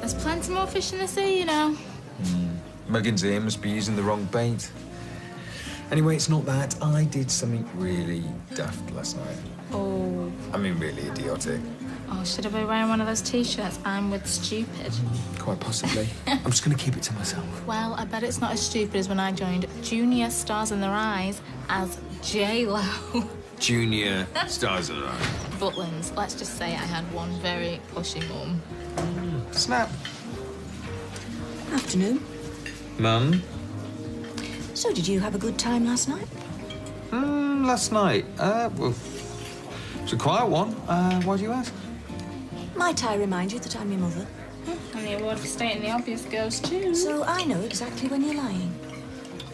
There's plenty more fish in the sea, you know. Muggins here must be using the wrong bait. Anyway, it's not that. I did something really daft last night. Oh. I mean, really idiotic. Oh, should I be wearing one of those T-shirts? I'm with stupid. Quite possibly. I'm just going to keep it to myself. Well, I bet it's not as stupid as when I joined Junior Stars in Their Eyes as J-Lo. Junior Stars in Their Eyes. Butlins. Let's just say I had one very pushy mum. Snap. Afternoon. Mum? So, did you have a good time last night? Last night? Well, it's a quiet one. Why do you ask? Might I remind you that I'm your mother? And the award for stating the obvious goes too. So I know exactly when you're lying.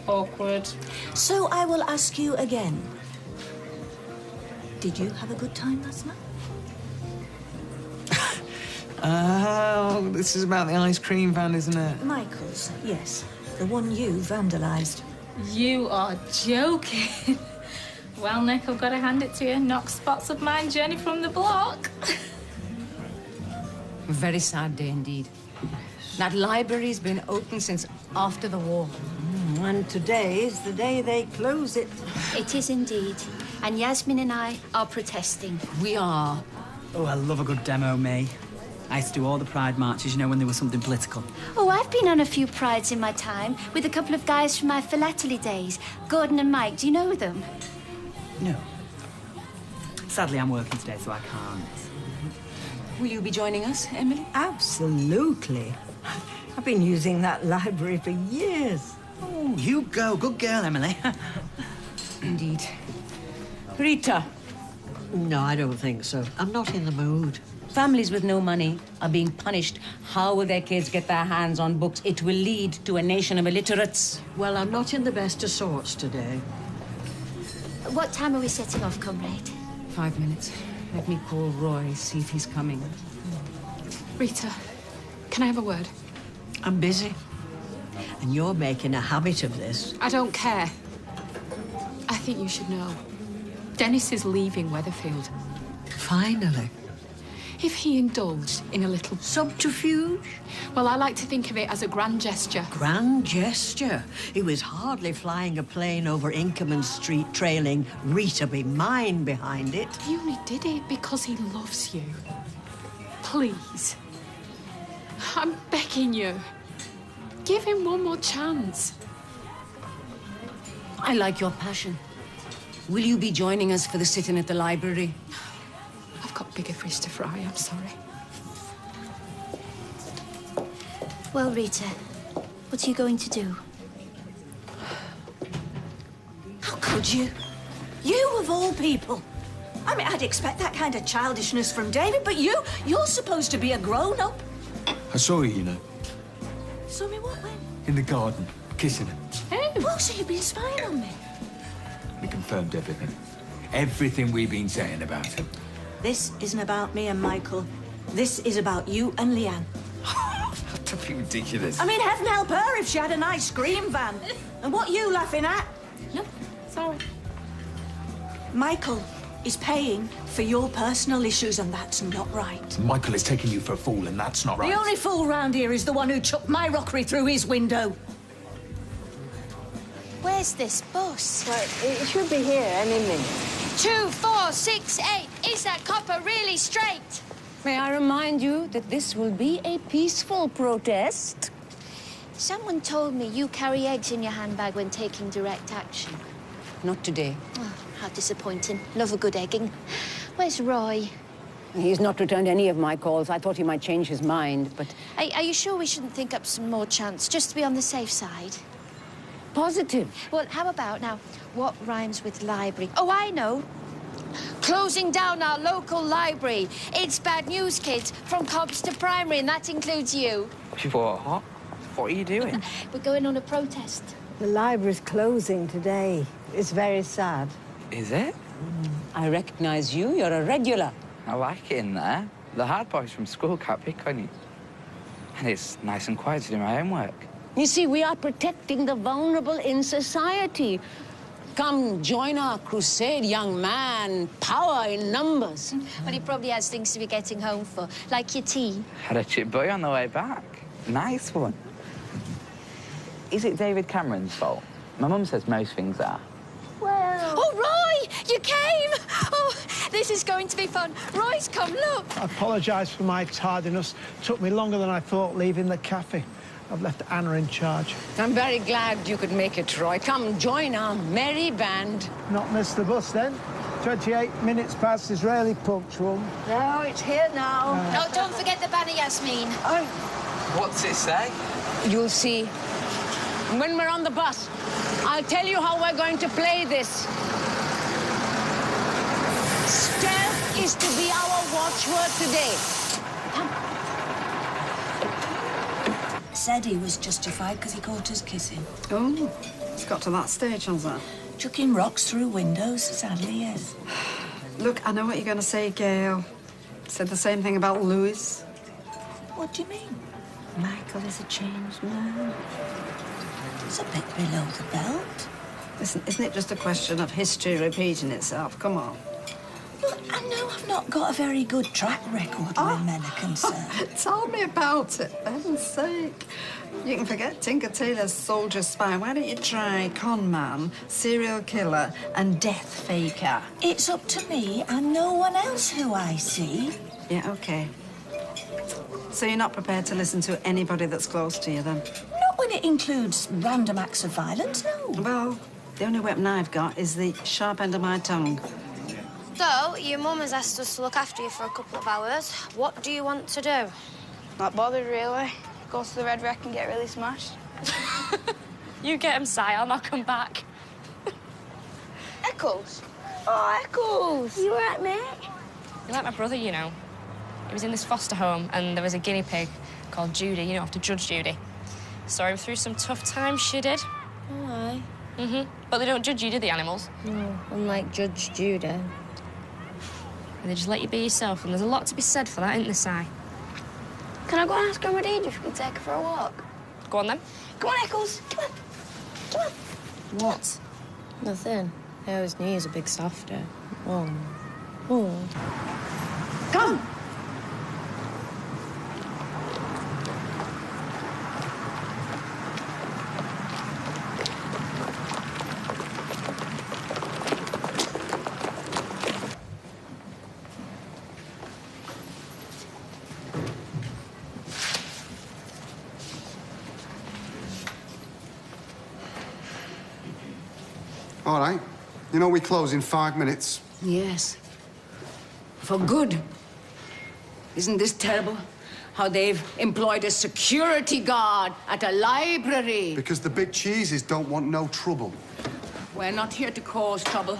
Awkward. So I will ask you again. Did you have a good time last night? Oh, this is about the ice cream van, isn't it? Michael's, yes. The one you vandalised. You are joking. Well, Nick, I've got to hand it to you. Knock spots of mine journey from the block. A very sad day indeed. That library's been open since after the war. And today is the day they close it. It is indeed. And Yasmin and I are protesting. We are. Oh, I love a good demo, May. I used to do all the Pride marches, you know, when there was something political. Oh, I've been on a few prides in my time with a couple of guys from my philately days. Gordon and Mike, do you know them? No. Sadly, I'm working today, so I can't. Will you be joining us, Emily? Absolutely. I've been using that library for years. Oh, you go. Good girl, Emily. Indeed. Rita. No, I don't think so. I'm not in the mood. Families with no money are being punished. How will their kids get their hands on books? It will lead to a nation of illiterates. Well, I'm not in the best of sorts today. What time are we setting off, comrade? 5 minutes. Let me call Roy, see if he's coming. Rita, can I have a word? I'm busy. And you're making a habit of this. I don't care. I think you should know. Dennis is leaving Weatherfield. Finally. If he indulged in a little Subterfuge? well, I like to think of it as a grand gesture. Grand gesture. He was hardly flying a plane over Inkerman Street trailing Rita Be Mine behind it. He only did it because he loves you. Please. I'm begging you. Give him one more chance. I like your passion. Will you be joining us for the sit-in at the library? I've got bigger fish to fry, I'm sorry. Well, Rita, what are you going to do? How could you? You, of all people. I mean, I'd expect that kind of childishness from David, but you're supposed to be a grown-up. I saw you, you know. Saw me what, when? In the garden, kissing him. Oh, so you've been spying on me? He confirmed everything. Everything we've been saying about him. This isn't about me and Michael. This is about you and Leanne. Don't be ridiculous. I mean, heaven help her if she had an ice cream van. And what you laughing at? No, sorry. Michael is paying for your personal issues, and that's not right. Michael is taking you for a fool, and that's not right. The only fool round here is the one who chucked my rockery through his window. Where's this bus? Well, it should be here any minute. 2, 4, 6, 8. Is that copper really straight? May I remind you that this will be a peaceful protest? Someone told me you carry eggs in your handbag when taking direct action. Not today. Oh, how disappointing. Love a good egging. Where's Roy? He's not returned any of my calls. I thought he might change his mind, but... Are you sure we shouldn't think up some more chants, just to be on the safe side? Positive. Well, how about now, what rhymes with library? Oh, I know. Closing down our local library. It's bad news, kids, from Cobbs to primary, and that includes you. What? What are you doing? We're going on a protest. The library's closing today. It's very sad. Is it? I recognize you. You're a regular. I like it in there. The hard boys from school can't pick on you. And it's nice and quiet to do my homework. You see, we are protecting the vulnerable in society. Come join our crusade, young man. Power in numbers. Well, he probably has things to be getting home for, like your tea. Had a chip boy on the way back. Nice one. Is it David Cameron's fault? My mum says most things are. Well... Oh, Roy! You came! Oh, this is going to be fun. Roy's come, look. I apologise for my tardiness. Took me longer than I thought leaving the cafe. I've left Anna in charge. I'm very glad you could make it, Roy. Come join our merry band. Not miss the bus, then? 28 minutes past is really punctual. No, it's here now. No, don't forget the banner, Yasmin. What's it say? You'll see. When we're on the bus, I'll tell you how we're going to play this. Stealth is to be our watchword today. Said he was justified because he caught us kissing. Oh, it's got to that stage, has it? Chucking rocks through windows, sadly, yes. Look, I know what you're going to say, Gail. Said the same thing about Louis. What do you mean? Michael is a changed man. It's a bit below the belt. Listen, isn't it just a question of history repeating itself? Come on. Look, I know I've not got a very good track record where men are concerned. Tell me about it, for heaven's sake. You can forget Tinker Tailor's soldier spy. Why don't you try con man, serial killer, and death faker? It's up to me and no one else who I see. Yeah, OK. So you're not prepared to listen to anybody that's close to you, then? Not when it includes random acts of violence, no. Well, the only weapon I've got is the sharp end of my tongue. So, your mum has asked us to look after you for a couple of hours. What do you want to do? Not bothered, really. Go to the Red Wreck and get really smashed. You get him, Si. I'll knock him back. Eccles? Oh, Eccles! You all right, mate? You're like my brother, you know. He was in this foster home, and there was a guinea pig called Judy. You know, after Judge Judy. Saw him through some tough times, she did. Oh, aye. But they don't judge you, do the animals? No, unlike Judge Judy. And they just let you be yourself, and there's a lot to be said for that, isn't there, Si? Can I go and ask Grandma Deidre if we can take her for a walk? Go on, then. Come on, Eccles. Come on. Come on. What? Nothing. I always knew he was a big softer. Oh. Oh. Come! All right. You know we close in 5 minutes. Yes. For good. Isn't this terrible? How they've employed a security guard at a library. Because the big cheeses don't want no trouble. We're not here to cause trouble.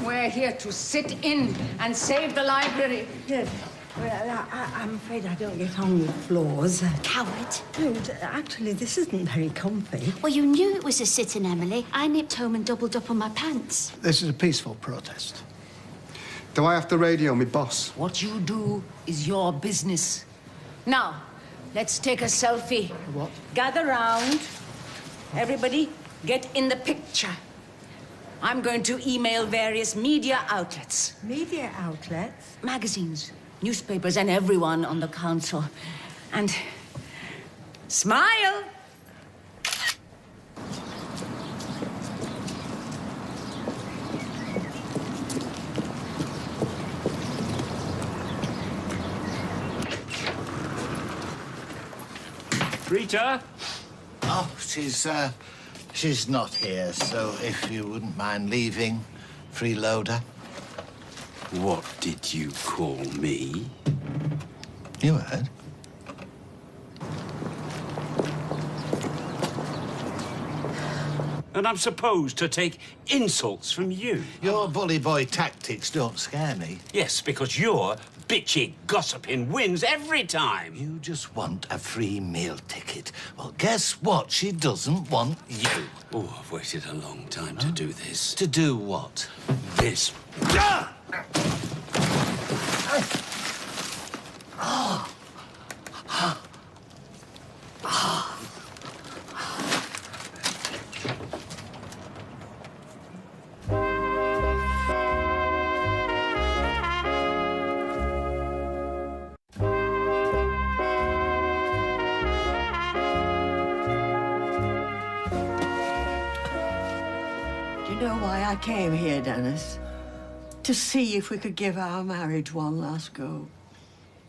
We're here to sit in and save the library. Yes. Well, I'm afraid I don't get on with floors. Coward. No, actually, this isn't very comfy. Well, you knew it was a sit-in, Emily. I nipped home and doubled up on my pants. This is a peaceful protest. Do I have to radio me boss? What you do is your business. Now, let's take a selfie. What? Gather round. Everybody, get in the picture. I'm going to email various media outlets. Media outlets? Magazines, newspapers, and everyone on the council. And smile! Rita? Oh, she's not here, so if you wouldn't mind leaving, freeloader. What did you call me? You heard. And I'm supposed to take insults from you. Your bully boy tactics don't scare me. Yes, because your bitchy gossiping wins every time. You just want a free meal ticket. Well, guess what? She doesn't want you. Oh, I've waited a long time to do this. To do what? This. Do you know why I came here, Dennis? To see if we could give our marriage one last go.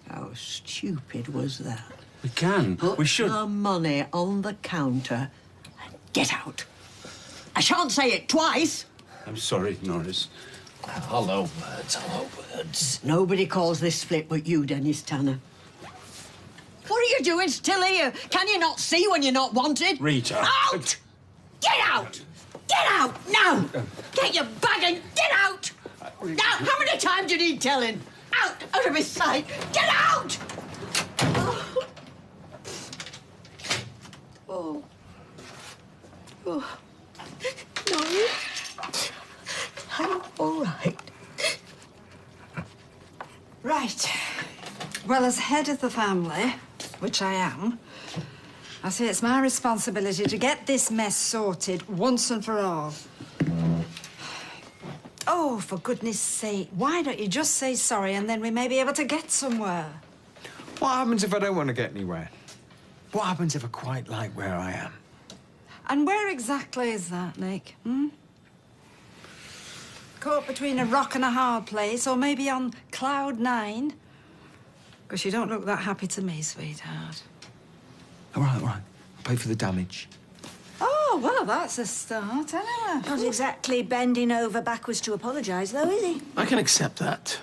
How stupid was that? We can. Put We should. the money on the counter and get out. I shan't say it twice. I'm sorry, Norris. Hello, birds. Hello, birds. Nobody calls this split but you, Dennis Tanner. What are you doing still here? Can you not see when you're not wanted? Rita. Out! Get out! Get out now! Get your bag and get out! Now, how many times do you need telling? Out of his sight! Get out! Oh. Oh. No. I'm all right. Right. Well, as head of the family, which I am, I say it's my responsibility to get this mess sorted once and for all. Oh, for goodness sake, why don't you just say sorry and then we may be able to get somewhere? What happens if I don't want to get anywhere? What happens if I quite like where I am? And where exactly is that, Nick? Caught between a rock and a hard place, or maybe on cloud 9? Because you don't look that happy to me, sweetheart. All right, all right. I'll pay for the damage. Oh, well, that's a start, anyway. Not exactly bending over backwards to apologise, though, is he? I can accept that.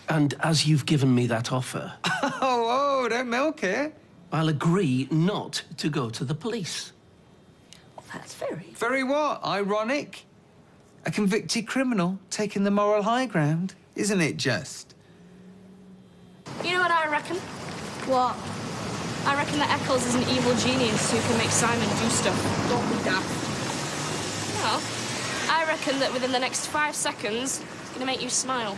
And as you've given me that offer... Oh, don't milk it. I'll agree not to go to the police. Well, that's very... Very what? Ironic? A convicted criminal taking the moral high ground, isn't it just? You know what I reckon? What? I reckon that Eccles is an evil genius who can make Simon do stuff. Don't be daft. No. I reckon that within the next 5 seconds, he's gonna make you smile.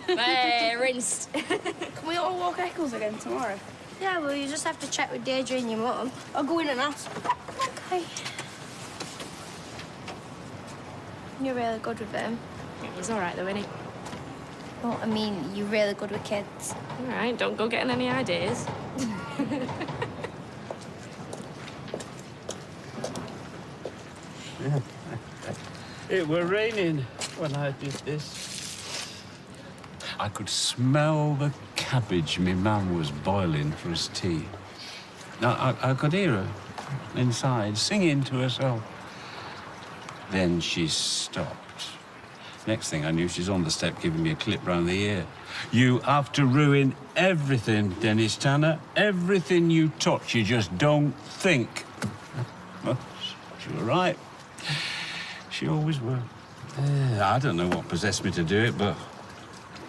Hey, rinsed. Can we all walk Eccles again tomorrow? Yeah, well, you just have to check with Deirdre and your mum. I'll go in and ask. Okay. You're really good with him. He's all right, though, isn't he? Well, I mean, you're really good with kids. All right, don't go getting any ideas. It were raining when I did this. I could smell the cabbage my man was boiling for his tea. I could hear her inside singing to herself. Then she stopped. Next thing I knew, she's on the step giving me a clip round the ear. You have to ruin everything, Dennis Tanner. Everything you touch, you just don't think. Well, she was right. She always were. I don't know what possessed me to do it, but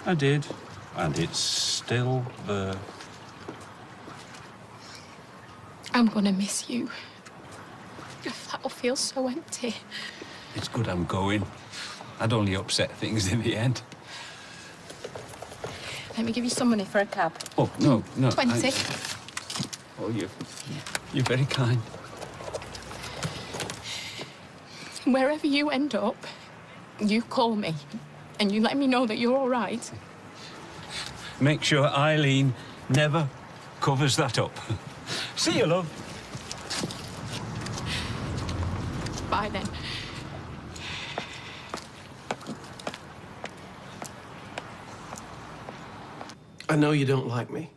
I did. And it's still there. I'm gonna miss you. That'll feel so empty. It's good I'm going. I'd only upset things in the end. Let me give you some money for a cab. Oh, no. 20. Oh, you're very kind. Wherever you end up, you call me and you let me know that you're all right. Make sure Eileen never covers that up. See you, love. Bye, then. I know you don't like me.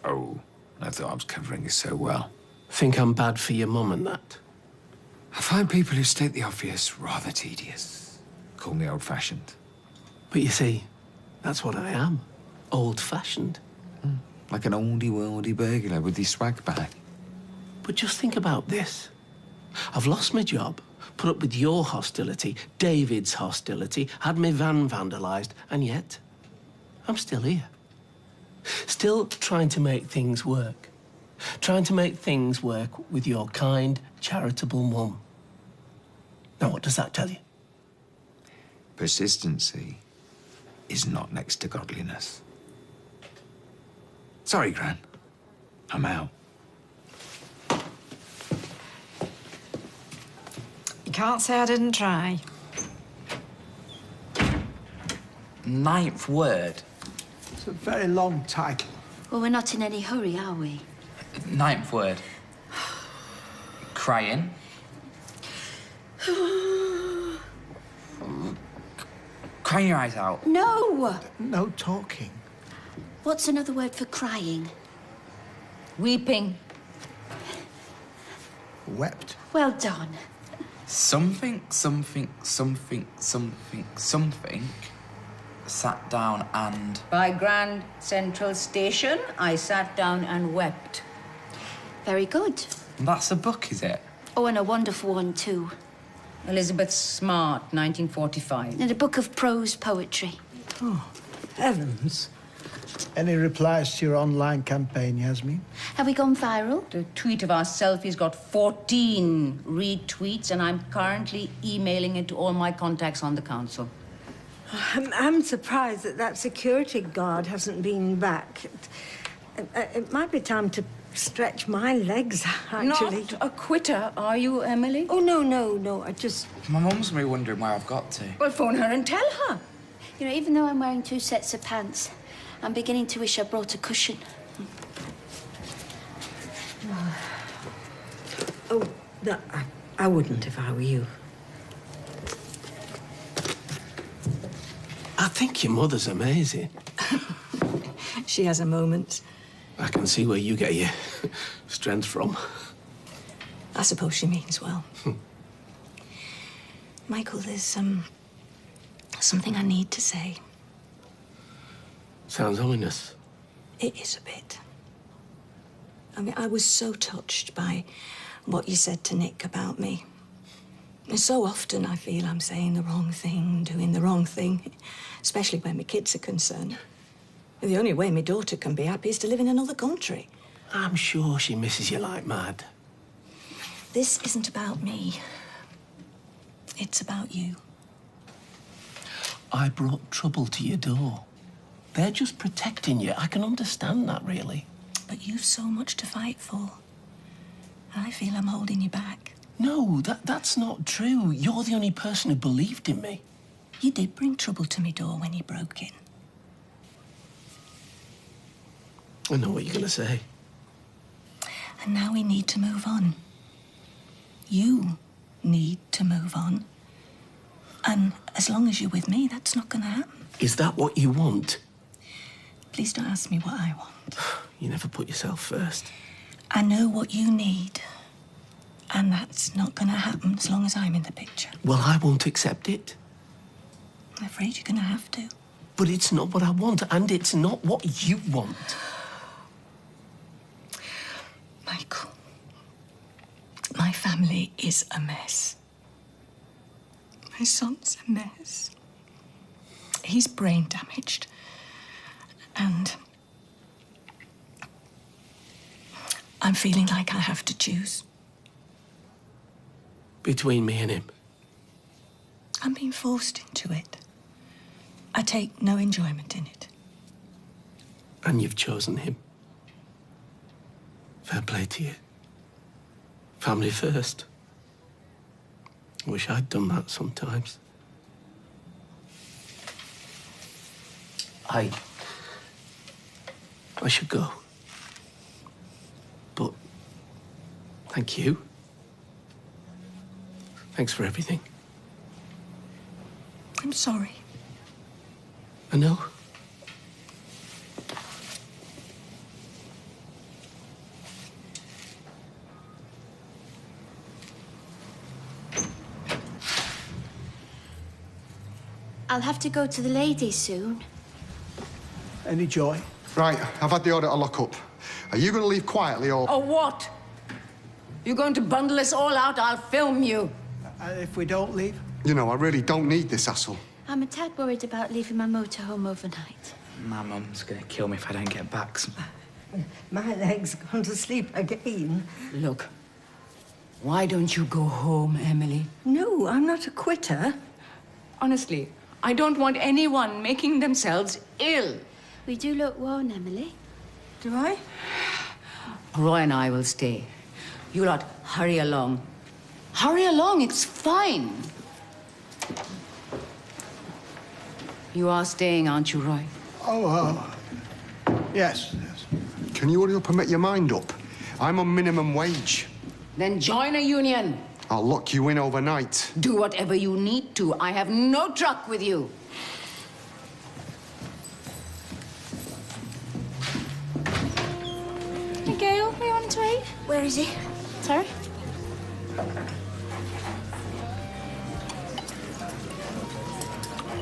Oh, I thought I was covering it so well. Think I'm bad for your mum and that. I find people who state the obvious rather tedious. Call me old-fashioned. But you see, that's what I am. Old-fashioned. Like an oldie-worldy burglar with his swag bag. But just think about this. I've lost my job, put up with your hostility, David's hostility, had my van vandalised, and yet I'm still here. Still trying to make things work. Trying to make things work with your kind, charitable mum. Now, what does that tell you? Persistency is not next to godliness. Sorry, Gran. I'm out. You can't say I didn't try. 9th word. It's a very long title. Well, we're not in any hurry, are we? 9th word. Crying. Crying your eyes out. No! No talking. What's another word for crying? Weeping. Wept. Well done. Something. Sat down and... By Grand Central Station, I sat down and wept. Very good. That's a book, is it? Oh, and a wonderful one, too. Elizabeth Smart, 1945. And a book of prose poetry. Oh, heavens. Any replies to your online campaign, Yasmin? Have we gone viral? The tweet of our selfie's got 14 retweets, and I'm currently emailing it to all my contacts on the council. I'm surprised that security guard hasn't been back. It might be time to stretch my legs, actually. Not a quitter, are you, Emily? Oh, no. I just... My mum's gonna be wondering where I've got to. Well, phone her and tell her. You know, even though I'm wearing 2 sets of pants, I'm beginning to wish I brought a cushion. Oh, no, I wouldn't if I were you. I think your mother's amazing. She has a moment. I can see where you get your strength from. I suppose she means well. Michael, there's something I need to say. Sounds ominous. It is a bit. I mean, I was so touched by what you said to Nick about me. And so often I feel I'm saying the wrong thing, doing the wrong thing, especially when my kids are concerned. The only way my daughter can be happy is to live in another country. I'm sure she misses you like mad. This isn't about me. It's about you. I brought trouble to your door. They're just protecting you. I can understand that, really. But you've so much to fight for. I feel I'm holding you back. No, that's not true. You're the only person who believed in me. You did bring trouble to my door when you broke in. I know what you're going to say. And now we need to move on. You need to move on. And as long as you're with me, that's not going to happen. Is that what you want? Please don't ask me what I want. You never put yourself first. I know what you need. And that's not going to happen as long as I'm in the picture. Well, I won't accept it. I'm afraid you're going to have to. But it's not what I want, and it's not what you want. Michael, my family is a mess. My son's a mess. He's brain damaged. And I'm feeling like I have to choose. Between me and him. I'm being forced into it. I take no enjoyment in it. And you've chosen him. Fair play to you. Family first. I wish I'd done that sometimes. I should go. But thank you. Thanks for everything. I'm sorry. I know. I'll have to go to the ladies soon. Any joy? Right, I've had the order to lock up. Are you going to leave quietly or... Or what? You're going to bundle us all out, I'll film you. If we don't leave? You know, I really don't need this hassle. I'm a tad worried about leaving my motorhome overnight. My mum's gonna kill me if I don't get back. My leg's gone to sleep again. Look, why don't you go home, Emily? No, I'm not a quitter. Honestly, I don't want anyone making themselves ill. We do look worn, Emily. Do I? Roy and I will stay. You lot hurry along. Hurry along, it's fine. You are staying, aren't you, Roy? Oh, yes. Can you hurry up and make your mind up? I'm on minimum wage. Then join a union. I'll lock you in overnight. Do whatever you need to. I have no truck with you. Hey, Gail, what are you wanting to eat? Where is he? Sorry?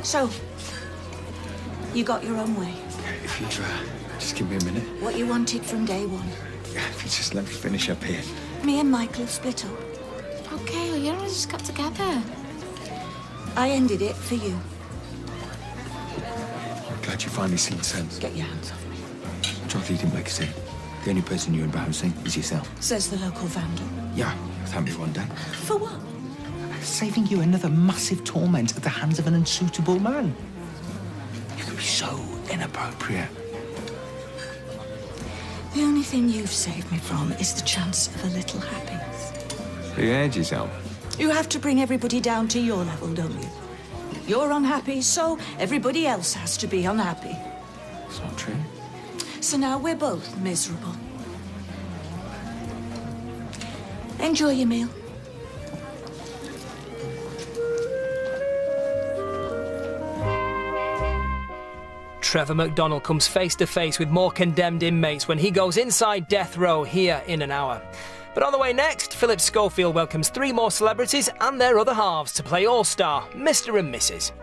So, you got your own way. If you just give me a minute. What you wanted from day one. If you just let me finish up here. Me and Michael have split up. Oh, Gail, you all just got together. I ended it for you. I'm glad you finally seen sense. Get your hands off me. Dorothy didn't make a scene. The only person you're embarrassing is yourself. Says the local vandal. Yeah, thank me one day. For what? Saving you another massive torment at the hands of an unsuitable man. You could be so inappropriate. The only thing you've saved me from is the chance of a little happiness. You edge yourself. You have to bring everybody down to your level, don't you? You're unhappy, so everybody else has to be unhappy. It's not true. So now we're both miserable. Enjoy your meal. Trevor McDonnell comes face to face with more condemned inmates when he goes inside death row here in an hour. But on the way next, Philip Schofield welcomes 3 more celebrities and their other halves to play All-Star, Mr. and Mrs.